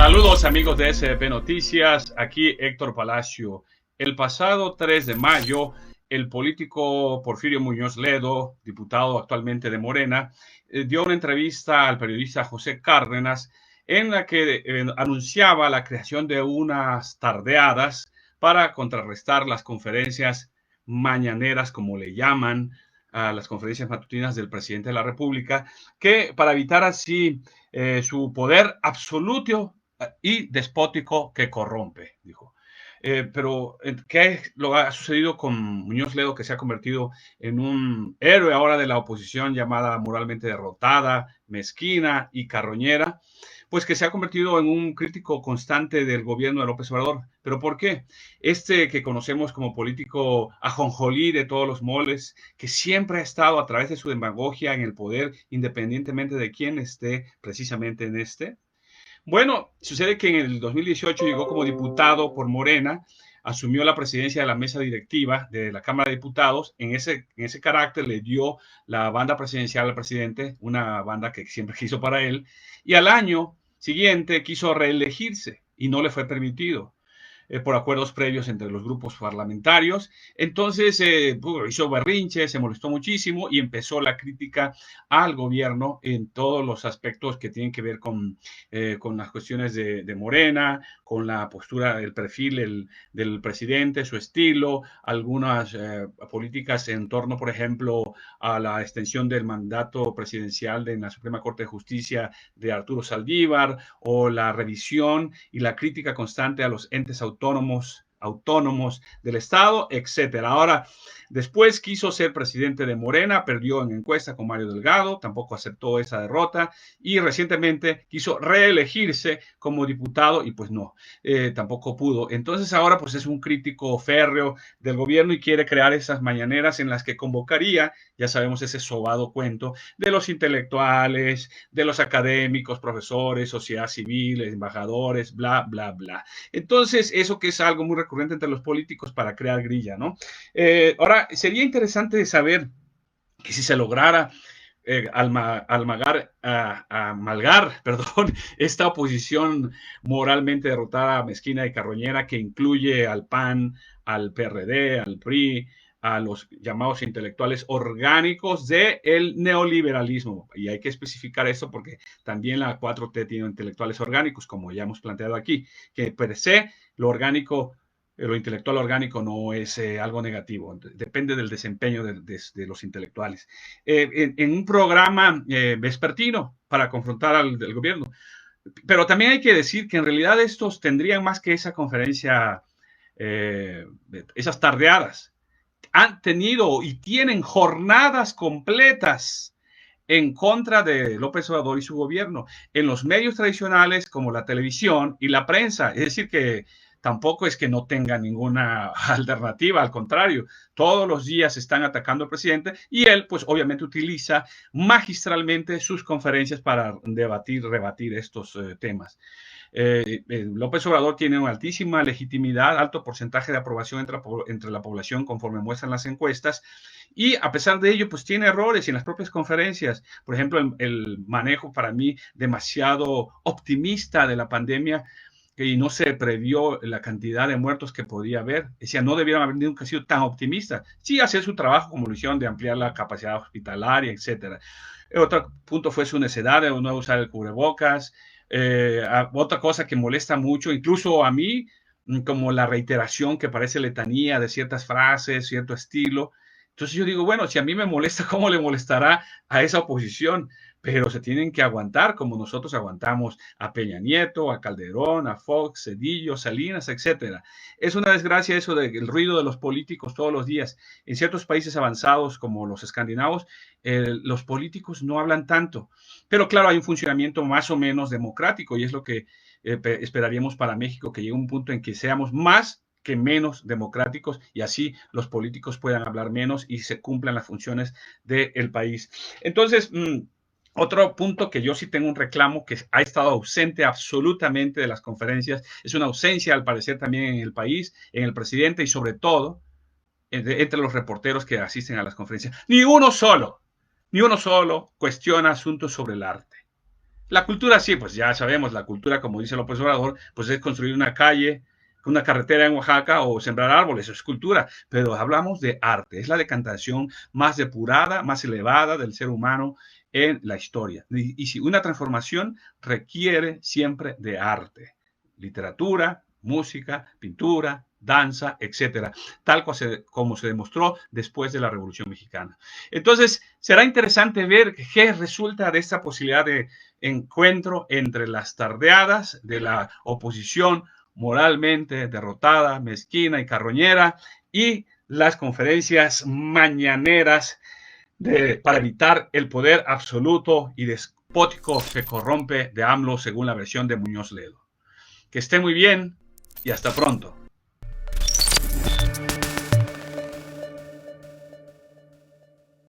Saludos amigos de SDP Noticias, aquí Héctor Palacio. El pasado 3 de mayo, el político Porfirio Muñoz Ledo, diputado actualmente de Morena, dio una entrevista al periodista José Cárdenas en la que anunciaba la creación de unas tardeadas para contrarrestar las conferencias mañaneras, como le llaman, a las conferencias matutinas del presidente de la República, que para evitar así su poder absoluto y despótico que corrompe, dijo. Pero, ¿qué lo ha sucedido con Muñoz Ledo, que se ha convertido en un héroe ahora de la oposición llamada moralmente derrotada, mezquina y carroñera? Pues que se ha convertido en un crítico constante del gobierno de López Obrador. ¿Pero por qué? Este que conocemos como político ajonjolí de todos los moles, que siempre ha estado a través de su demagogia en el poder, independientemente de quién esté precisamente en este. Bueno, sucede que en el 2018 llegó como diputado por Morena, asumió la presidencia de la mesa directiva de la Cámara de Diputados. En ese carácter le dio la banda presidencial al presidente, una banda que siempre quiso para él, y al año siguiente quiso reelegirse y no le fue permitido por acuerdos previos entre los grupos parlamentarios. Entonces hizo berrinche, se molestó muchísimo y empezó la crítica al gobierno en todos los aspectos que tienen que ver con las cuestiones de Morena, con la postura, el perfil del presidente, su estilo, algunas políticas en torno, por ejemplo, a la extensión del mandato presidencial en la Suprema Corte de Justicia de Arturo Saldívar, o la revisión y la crítica constante a los entes autónomos del Estado, etcétera. Ahora, después quiso ser presidente de Morena, perdió en encuesta con Mario Delgado, tampoco aceptó esa derrota, y recientemente quiso reelegirse como diputado y pues no, tampoco pudo. Entonces ahora pues es un crítico férreo del gobierno y quiere crear esas mañaneras en las que convocaría, ya sabemos, ese sobado cuento de los intelectuales, de los académicos, profesores, sociedad civil, embajadores, bla, bla, bla. Entonces, eso que es algo muy recurrente entre los políticos para crear grilla, ¿no? Ahora, sería interesante saber que si se lograra amalgar, perdón, esta oposición moralmente derrotada, mezquina y carroñera, que incluye al PAN, al PRD, al PRI, a los llamados intelectuales orgánicos del neoliberalismo. Y hay que especificar esto porque también la 4T tiene intelectuales orgánicos, como ya hemos planteado aquí, que per se lo orgánico, lo intelectual orgánico no es algo negativo, depende del desempeño de los intelectuales. En un programa vespertino para confrontar al gobierno. Pero también hay que decir que en realidad estos tendrían más que esa conferencia, esas tardeadas. Han tenido y tienen jornadas completas en contra de López Obrador y su gobierno en los medios tradicionales como la televisión y la prensa. Es decir, que tampoco es que no tenga ninguna alternativa, al contrario, todos los días están atacando al presidente y él pues obviamente utiliza magistralmente sus conferencias para rebatir estos temas. López Obrador tiene una altísima legitimidad, alto porcentaje de aprobación entre la población conforme muestran las encuestas, y a pesar de ello pues tiene errores en las propias conferencias. Por ejemplo, el manejo para mí demasiado optimista de la pandemia, y no se previó la cantidad de muertos que podía haber. Decía, no debieron haber nunca sido tan optimistas. Sí, hacer su trabajo como lo hicieron, de ampliar la capacidad hospitalaria, etcétera. Otro punto fue su necedad de no usar el cubrebocas. Otra cosa que molesta mucho, incluso a mí, como la reiteración que parece letanía de ciertas frases, cierto estilo. Entonces yo digo, bueno, si a mí me molesta, ¿cómo le molestará a esa oposición? Pero se tienen que aguantar como nosotros aguantamos a Peña Nieto, a Calderón, a Fox, Cedillo, Salinas, etcétera. Es una desgracia eso del ruido de los políticos todos los días. En ciertos países avanzados como los escandinavos, los políticos no hablan tanto. Pero claro, hay un funcionamiento más o menos democrático y es lo que esperaríamos para México, que llegue un punto en que seamos más que menos democráticos y así los políticos puedan hablar menos y se cumplan las funciones del país. Entonces, otro punto que yo sí tengo un reclamo, que ha estado ausente absolutamente de las conferencias, es una ausencia al parecer también en el país, en el presidente y sobre todo entre los reporteros que asisten a las conferencias. Ni uno solo cuestiona asuntos sobre el arte. La cultura, sí, pues ya sabemos, la cultura, como dice López Obrador, pues es construir una calle, una carretera en Oaxaca o sembrar árboles, eso es cultura, pero hablamos de arte, es la decantación más depurada, más elevada del ser humano en la historia. Y si una transformación requiere siempre de arte, literatura, música, pintura, danza, etcétera, tal como se demostró después de la Revolución Mexicana. Entonces, será interesante ver qué resulta de esta posibilidad de encuentro entre las tardeadas de la oposición moralmente derrotada, mezquina y carroñera y las conferencias mañaneras para evitar el poder absoluto y despótico que corrompe de AMLO según la versión de Muñoz Ledo. Que esté muy bien y hasta pronto.